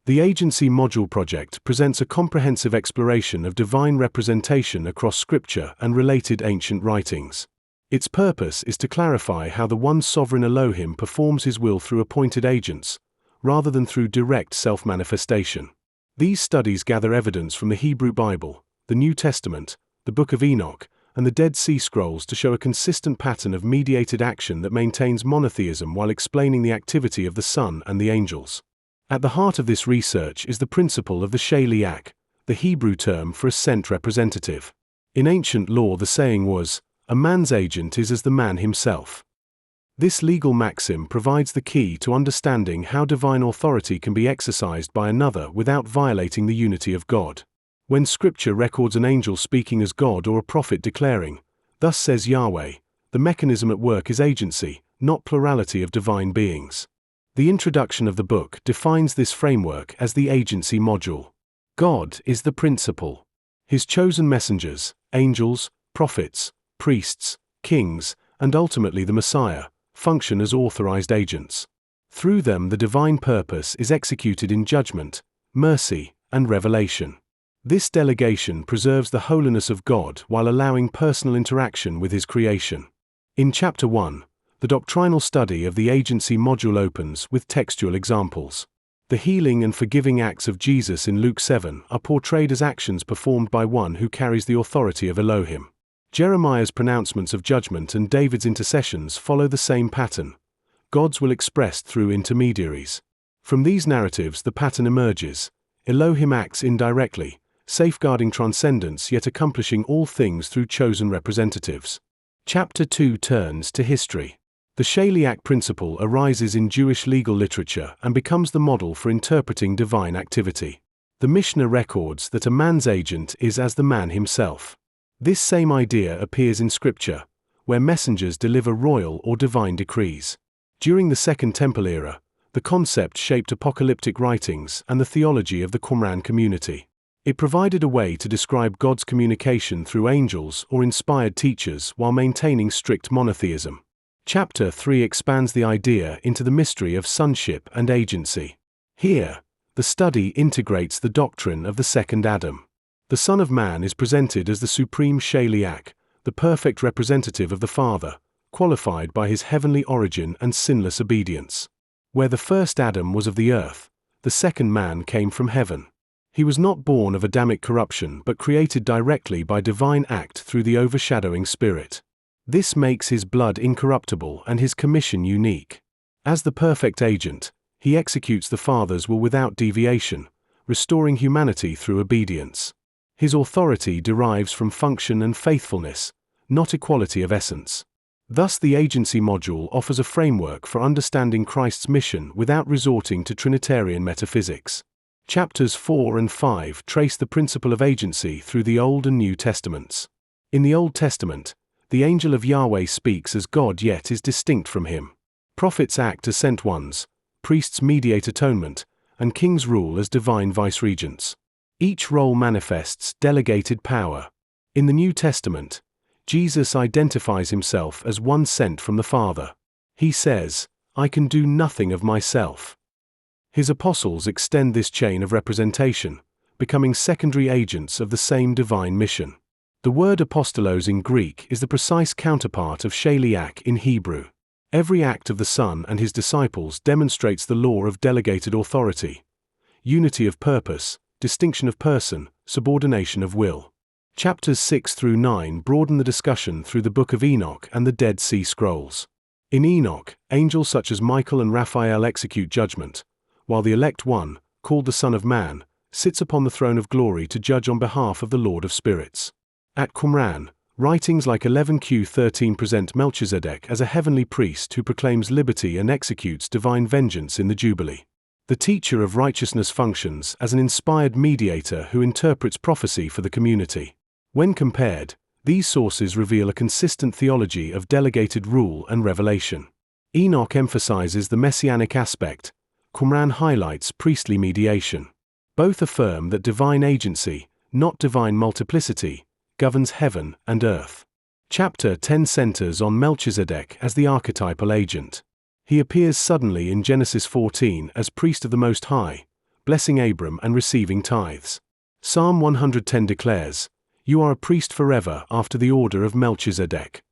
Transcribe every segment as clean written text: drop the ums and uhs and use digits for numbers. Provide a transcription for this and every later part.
The Agency Module Project presents a comprehensive exploration of divine representation across Scripture and related ancient writings. Its purpose is to clarify how the one sovereign Elohim performs his will through appointed agents, rather than through direct self-manifestation. These studies gather evidence from the Hebrew Bible, the New Testament, the Book of Enoch, and the Dead Sea Scrolls to show a consistent pattern of mediated action that maintains monotheism while explaining the activity of the Son and the angels. At the heart of this research is the principle of the Shaliach, the Hebrew term for a sent representative. In ancient law, the saying was, "A man's agent is as the man himself." This legal maxim provides the key to understanding how divine authority can be exercised by another without violating the unity of God. When Scripture records an angel speaking as God or a prophet declaring, "Thus says Yahweh," the mechanism at work is agency, not plurality of divine beings. The introduction of the book defines this framework as the agency module. God is the principal. His chosen messengers, angels, prophets, priests, kings, and ultimately the Messiah, function as authorized agents. Through them, the divine purpose is executed in judgment, mercy, and revelation. This delegation preserves the holiness of God while allowing personal interaction with His creation. In Chapter 1, the doctrinal study of the agency module opens with textual examples. The healing and forgiving acts of Jesus in Luke 7 are portrayed as actions performed by one who carries the authority of Elohim. Jeremiah's pronouncements of judgment and David's intercessions follow the same pattern. God's will expressed through intermediaries. From these narratives, the pattern emerges. Elohim acts indirectly, safeguarding transcendence yet accomplishing all things through chosen representatives. Chapter 2 turns to history. The Shaliach principle arises in Jewish legal literature and becomes the model for interpreting divine activity. The Mishnah records that a man's agent is as the man himself. This same idea appears in Scripture, where messengers deliver royal or divine decrees. During the Second Temple era, the concept shaped apocalyptic writings and the theology of the Qumran community. It provided a way to describe God's communication through angels or inspired teachers while maintaining strict monotheism. Chapter 3 expands the idea into the mystery of sonship and agency. Here, the study integrates the doctrine of the second Adam. The Son of Man is presented as the supreme Shaliach, the perfect representative of the Father, qualified by his heavenly origin and sinless obedience. Where the first Adam was of the earth, the second man came from heaven. He was not born of Adamic corruption but created directly by divine act through the overshadowing Spirit. This makes his blood incorruptible and his commission unique. As the perfect agent, he executes the Father's will without deviation, restoring humanity through obedience. His authority derives from function and faithfulness, not equality of essence. Thus, the agency module offers a framework for understanding Christ's mission without resorting to Trinitarian metaphysics. Chapters 4 and 5 trace the principle of agency through the Old and New Testaments. In the Old Testament, the angel of Yahweh speaks as God yet is distinct from him. Prophets act as sent ones, priests mediate atonement, and kings rule as divine viceregents. Each role manifests delegated power. In the New Testament, Jesus identifies himself as one sent from the Father. He says, "I can do nothing of myself." His apostles extend this chain of representation, becoming secondary agents of the same divine mission. The word apostolos in Greek is the precise counterpart of Shaliach in Hebrew. Every act of the Son and his disciples demonstrates the law of delegated authority, unity of purpose, distinction of person, subordination of will. Chapters 6 through 9 broaden the discussion through the Book of Enoch and the Dead Sea Scrolls. In Enoch, angels such as Michael and Raphael execute judgment, while the elect one, called the Son of Man, sits upon the throne of glory to judge on behalf of the Lord of Spirits. At Qumran, writings like 11Q13 present Melchizedek as a heavenly priest who proclaims liberty and executes divine vengeance in the Jubilee. The teacher of righteousness functions as an inspired mediator who interprets prophecy for the community. When compared, these sources reveal a consistent theology of delegated rule and revelation. Enoch emphasizes the messianic aspect. Qumran highlights priestly mediation. Both affirm that divine agency, not divine multiplicity, governs heaven and earth. Chapter 10 centers on Melchizedek as the archetypal agent. He appears suddenly in Genesis 14 as priest of the Most High, blessing Abram and receiving tithes. Psalm 110 declares, "You are a priest forever after the order of Melchizedek."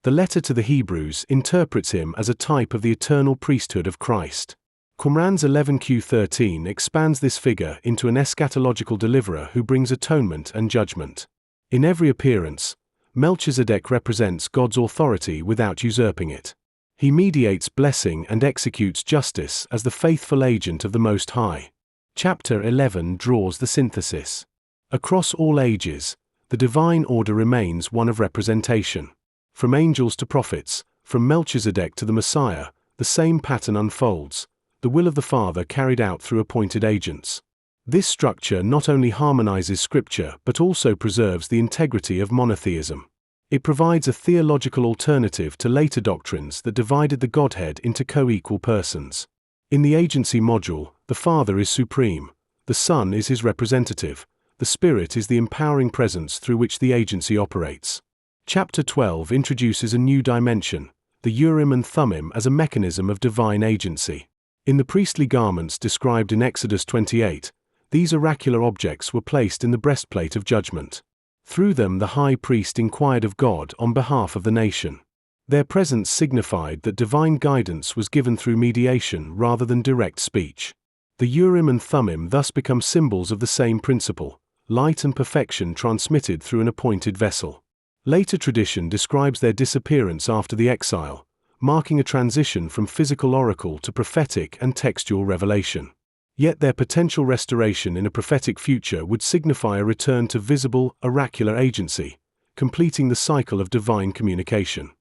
The letter to the Hebrews interprets him as a type of the eternal priesthood of Christ. Qumran's 11q13 expands this figure into an eschatological deliverer who brings atonement and judgment. In every appearance, Melchizedek represents God's authority without usurping it. He mediates blessing and executes justice as the faithful agent of the Most High. Chapter 11 draws the synthesis. Across all ages, the divine order remains one of representation. From angels to prophets, from Melchizedek to the Messiah, the same pattern unfolds, the will of the Father carried out through appointed agents. This structure not only harmonizes Scripture but also preserves the integrity of monotheism. It provides a theological alternative to later doctrines that divided the Godhead into co-equal persons. In the agency module, the Father is supreme, the Son is his representative, the Spirit is the empowering presence through which the agency operates. Chapter 12 introduces a new dimension, the Urim and Thummim as a mechanism of divine agency. In the priestly garments described in Exodus 28, these oracular objects were placed in the breastplate of judgment. Through them the high priest inquired of God on behalf of the nation. Their presence signified that divine guidance was given through mediation rather than direct speech. The Urim and Thummim thus become symbols of the same principle, light and perfection transmitted through an appointed vessel. Later tradition describes their disappearance after the exile, marking a transition from physical oracle to prophetic and textual revelation. Yet their potential restoration in a prophetic future would signify a return to visible, oracular agency, completing the cycle of divine communication.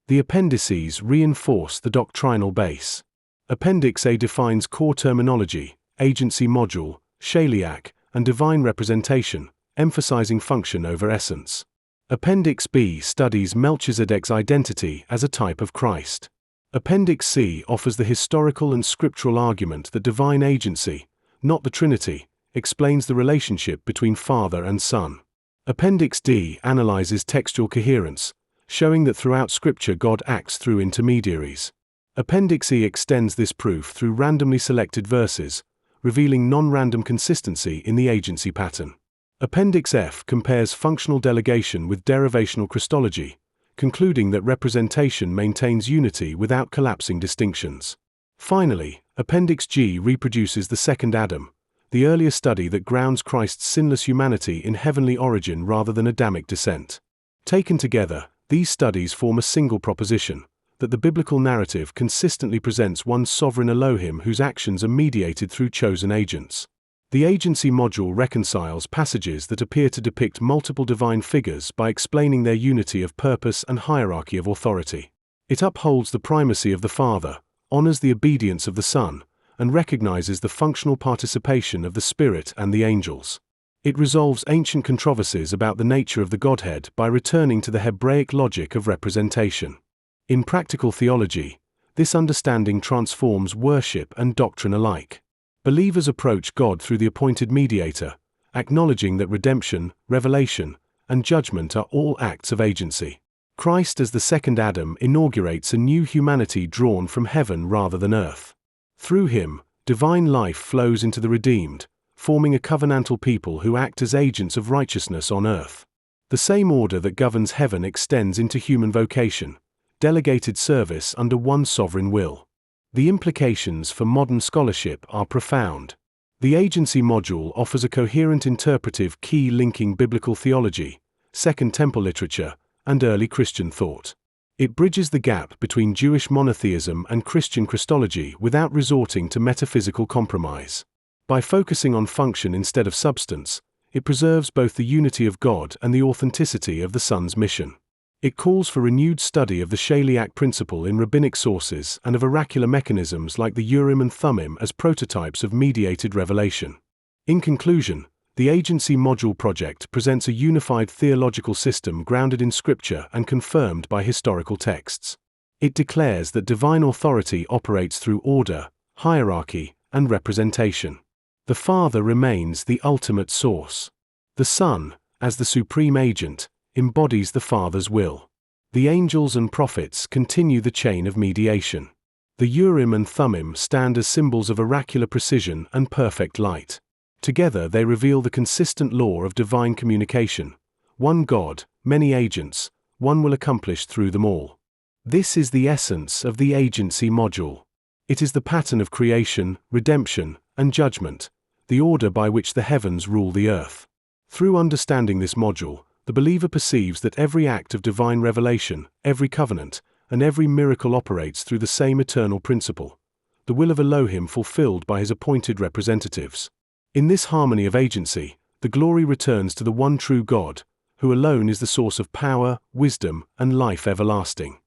The appendices reinforce the doctrinal base. Appendix A defines core terminology, agency module, shaliach, and divine representation, emphasizing function over essence. Appendix B studies Melchizedek's identity as a type of Christ. Appendix C offers the historical and scriptural argument that divine agency, not the Trinity, explains the relationship between Father and Son. Appendix D analyzes textual coherence, showing that throughout Scripture God acts through intermediaries. Appendix E extends this proof through randomly selected verses, revealing non-random consistency in the agency pattern. Appendix F compares functional delegation with derivational Christology, concluding that representation maintains unity without collapsing distinctions. Finally, Appendix G reproduces the second Adam, the earlier study that grounds Christ's sinless humanity in heavenly origin rather than Adamic descent. Taken together, these studies form a single proposition, that the biblical narrative consistently presents one sovereign Elohim whose actions are mediated through chosen agents. The agency module reconciles passages that appear to depict multiple divine figures by explaining their unity of purpose and hierarchy of authority. It upholds the primacy of the Father, honors the obedience of the Son, and recognizes the functional participation of the Spirit and the angels. It resolves ancient controversies about the nature of the Godhead by returning to the Hebraic logic of representation. In practical theology, this understanding transforms worship and doctrine alike. Believers approach God through the appointed mediator, acknowledging that redemption, revelation, and judgment are all acts of agency. Christ as the second Adam inaugurates a new humanity drawn from heaven rather than earth. Through him, divine life flows into the redeemed, forming a covenantal people who act as agents of righteousness on earth. The same order that governs heaven extends into human vocation, delegated service under one sovereign will. The implications for modern scholarship are profound. The agency module offers a coherent interpretive key linking biblical theology, Second Temple literature, and early Christian thought. It bridges the gap between Jewish monotheism and Christian Christology without resorting to metaphysical compromise. By focusing on function instead of substance, it preserves both the unity of God and the authenticity of the Son's mission. It calls for renewed study of the shaliach principle in rabbinic sources and of oracular mechanisms like the Urim and Thummim as prototypes of mediated revelation. In conclusion, the Agency Module Project presents a unified theological system grounded in Scripture and confirmed by historical texts. It declares that divine authority operates through order, hierarchy, and representation. The Father remains the ultimate source. The Son, as the supreme agent, embodies the Father's will. The angels and prophets continue the chain of mediation. The Urim and Thummim stand as symbols of oracular precision and perfect light. Together they reveal the consistent law of divine communication. One God, many agents, one will accomplish through them all. This is the essence of the agency module. It is the pattern of creation, redemption, and judgment, the order by which the heavens rule the earth. Through understanding this module, the believer perceives that every act of divine revelation, every covenant, and every miracle operates through the same eternal principle, the will of Elohim fulfilled by his appointed representatives. In this harmony of agency, the glory returns to the one true God, who alone is the source of power, wisdom, and life everlasting.